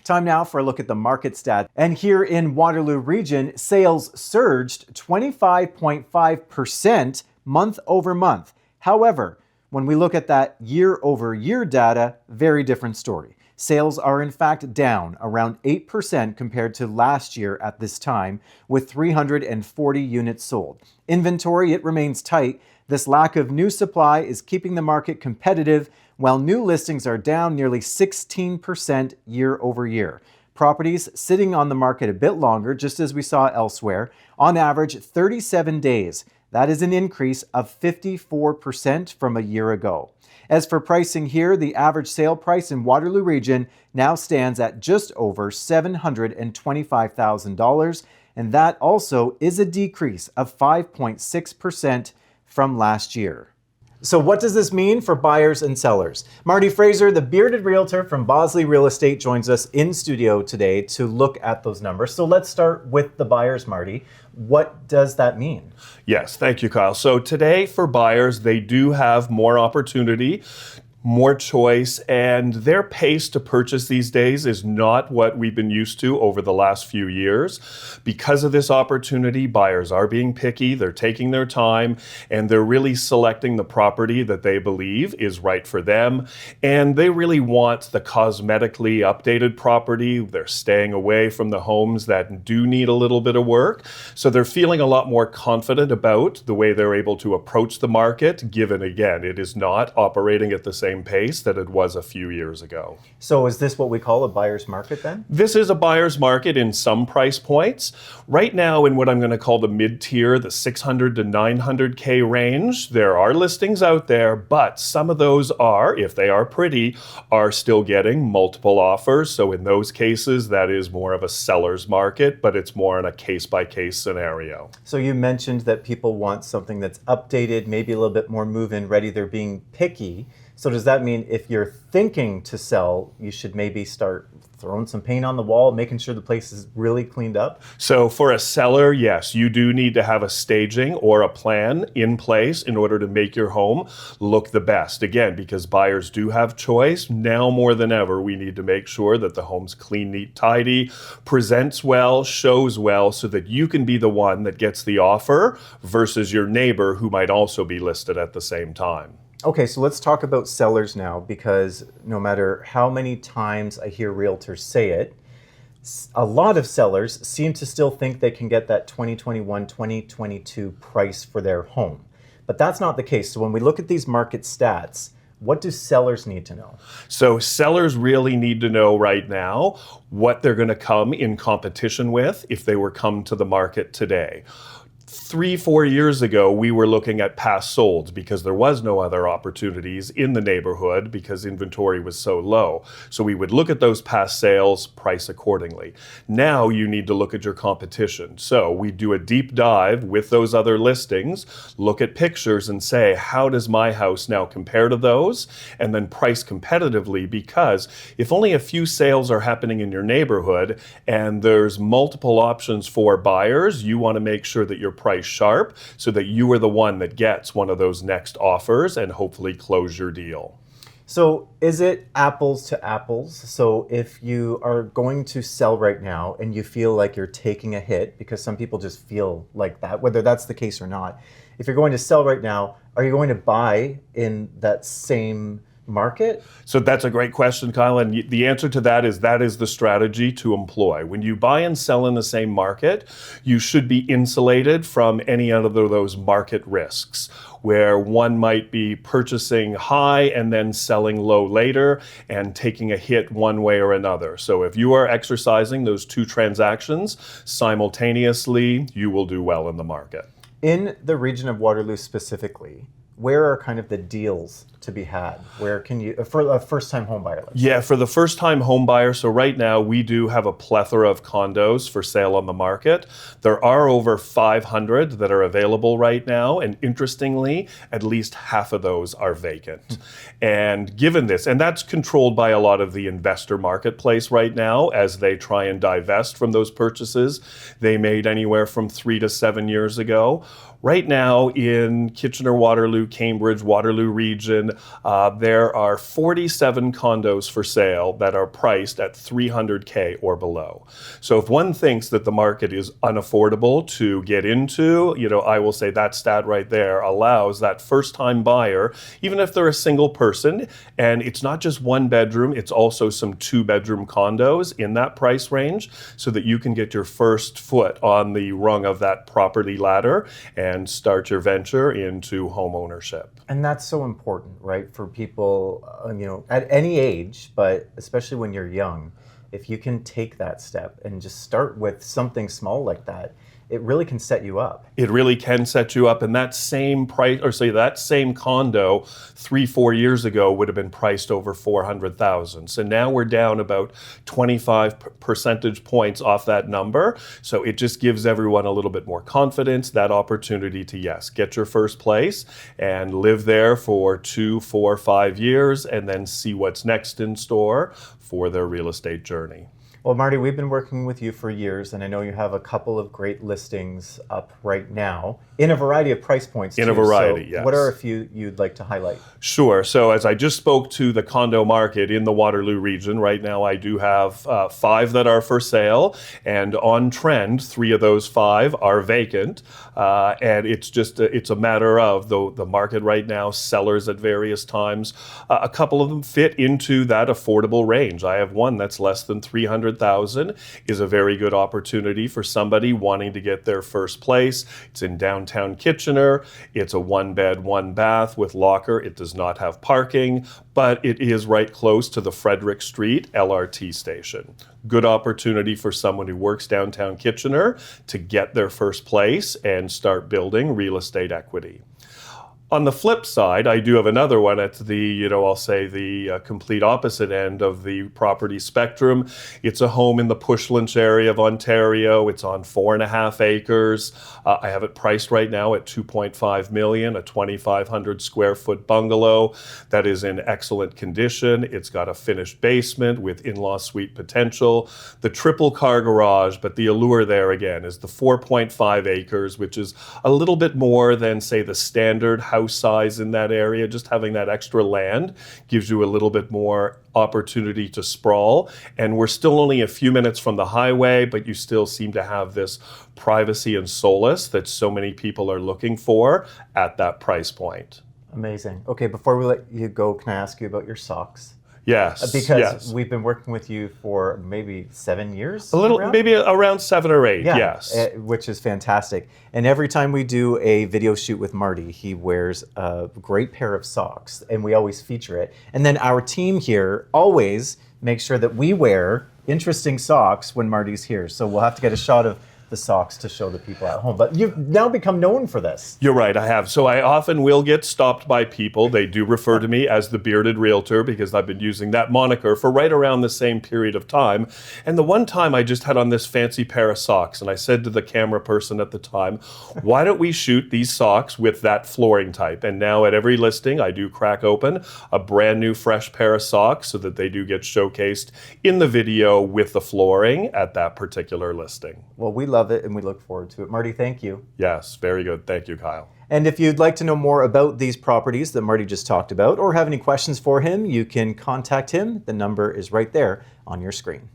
Time now for a look at the market stats. And here in Waterloo Region, sales surged 25.5% month over month. However, when we look at that year over year data, very different story. Sales are in fact down around 8% compared to last year at this time, with 340 units sold. Inventory, it remains tight. This lack of new supply is keeping the market competitive, while new listings are down nearly 16% year over year. Properties sitting on the market a bit longer, just as we saw elsewhere, on average 37 days. That is an increase of 54% from a year ago. As for pricing here, the average sale price in Waterloo Region now stands at just over $725,000, and that also is a decrease of 5.6% from last year. So what does this mean for buyers and sellers? Marty Fraser, the Bearded Realtor from Bosley Real Estate, joins us in studio today to look at those numbers. So let's start with the buyers, Marty. What does that mean? Yes, thank you, Kyle. So today for buyers, they do have more opportunity, more choice, and their pace to purchase these days is not what we've been used to over the last few years. Because of this opportunity, buyers are being picky, they're taking their time, and they're really selecting the property that they believe is right for them. And they really want the cosmetically updated property. They're staying away from the homes that do need a little bit of work. So they're feeling a lot more confident about the way they're able to approach the market, given, again, it is not operating at the same pace that it was a few years ago. So is this what we call a buyer's market then? This is a buyer's market in some price points. Right now in what I'm going to call the mid-tier, the 600 to 900K range, there are listings out there, but some of those are, if they are pretty, are still getting multiple offers. So in those cases, that is more of a seller's market, but it's more in a case-by-case scenario. So you mentioned that people want something that's updated, maybe a little bit more move-in ready. They're being picky. So does that mean if you're thinking to sell, you should maybe start throwing some paint on the wall, making sure the place is really cleaned up? So for a seller, yes, you do need to have a staging or a plan in place in order to make your home look the best. Again, because buyers do have choice, now more than ever, we need to make sure that the home's clean, neat, tidy, presents well, shows well, so that you can be the one that gets the offer versus your neighbor who might also be listed at the same time. Okay, so let's talk about sellers now, because no matter how many times I hear realtors say it, a lot of sellers seem to still think they can get that 2021, 2022 price for their home. But that's not the case. So when we look at these market stats, what do sellers need to know? So sellers really need to know right now what they're going to come in competition with if they were come to the market today. 3-4 years ago, we were looking at past solds because there was no other opportunities in the neighborhood because inventory was so low. So we would look at those past sales, price accordingly. Now you need to look at your competition. So we do a deep dive with those other listings, look at pictures and say, how does my house now compare to those? And then price competitively, because if only a few sales are happening in your neighborhood and there's multiple options for buyers, you want to make sure that your price sharp so that you are the one that gets one of those next offers and hopefully close your deal. So is it apples to apples? So if you are going to sell right now and you feel like you're taking a hit, because some people just feel like that, whether that's the case or not, if you're going to sell right now, are you going to buy in that same market? So that's a great question, Kyle, and the answer to that is the strategy to employ. When you buy and sell in the same market, you should be insulated from any of those market risks, where one might be purchasing high and then selling low later and taking a hit one way or another. So if you are exercising those two transactions simultaneously, you will do well in the market. In the region of Waterloo specifically, where are kind of the deals to be had? Where can you, for a first-time home buyer? Yeah, for the first-time home buyer, so right now we do have a plethora of condos for sale on the market. There are over 500 that are available right now, and interestingly, at least half of those are vacant. And given this, and that's controlled by a lot of the investor marketplace right now as they try and divest from those purchases they made anywhere from 3 to 7 years ago. Right now in Kitchener, Waterloo, Cambridge, Waterloo Region, there are 47 condos for sale that are priced at $300K or below. So if one thinks that the market is unaffordable to get into, I will say that stat right there allows that first-time buyer, even if they're a single person, and it's not just one bedroom, it's also some two-bedroom condos in that price range, so that you can get your first foot on the rung of that property ladder and start your venture into home ownership. And that's so important, right, for people, at any age, but especially when you're young. If you can take that step and just start with something small like that, it really can set you up. It really can set you up. And that same price, or say that same condo 3-4 years ago would have been priced over $400,000. So now we're down about 25 percentage points off that number. So it just gives everyone a little bit more confidence, that opportunity to, yes, get your first place and live there for 2, 4, 5 years, and then see what's next in store for their real estate journey. Well, Marty, we've been working with you for years, and I know you have a couple of great listings up right now in a variety of price points. In a variety, so yes. What are a few you'd like to highlight? Sure. So as I just spoke to the condo market in the Waterloo region, right now I do have 5 that are for sale, and on trend, 3 of those 5 are vacant. And it's a matter of the market right now, sellers at various times. A couple of them fit into that affordable range. I have one that's less than $300,000, is a very good opportunity for somebody wanting to get their first place. It's in downtown Kitchener. It's a 1-bed, 1-bath with locker. It does not have parking, but it is right close to the Frederick Street LRT station. Good opportunity for someone who works downtown Kitchener to get their first place and start building real estate equity. On the flip side, I do have another one at the, I'll say the complete opposite end of the property spectrum. It's a home in the Puslinch area of Ontario. It's on 4.5 acres. I have it priced right now at $2.5 million, a 2,500 square foot bungalow that is in excellent condition. It's got a finished basement with in-law suite potential, the triple car garage, but the allure there again is the 4.5 acres, which is a little bit more than, say, the standard house size in that area. Just having that extra land gives you a little bit more opportunity to sprawl. And we're still only a few minutes from the highway, but you still seem to have this privacy and solace that so many people are looking for at that price point. Amazing. Okay, before we let you go, can I ask you about your socks? Yes. Because we've been working with you for maybe 7 years? Maybe around 7 or 8, yes. Which is fantastic. And every time we do a video shoot with Marty, he wears a great pair of socks, and we always feature it. And then our team here always makes sure that we wear interesting socks when Marty's here. So we'll have to get a shot of the socks to show the people at home. But you've now become known for this. You're right, I have. So I often will get stopped by people. They do refer to me as the Bearded Realtor because I've been using that moniker for right around the same period of time. And the one time I just had on this fancy pair of socks, and I said to the camera person at the time, why don't we shoot these socks with that flooring type? And now at every listing, I do crack open a brand new fresh pair of socks so that they do get showcased in the video with the flooring at that particular listing. Well, we love it and we look forward to it. Marty, thank you. Yes, very good. Thank you, Kyle. And if you'd like to know more about these properties that Marty just talked about or have any questions for him, you can contact him. The number is right there on your screen.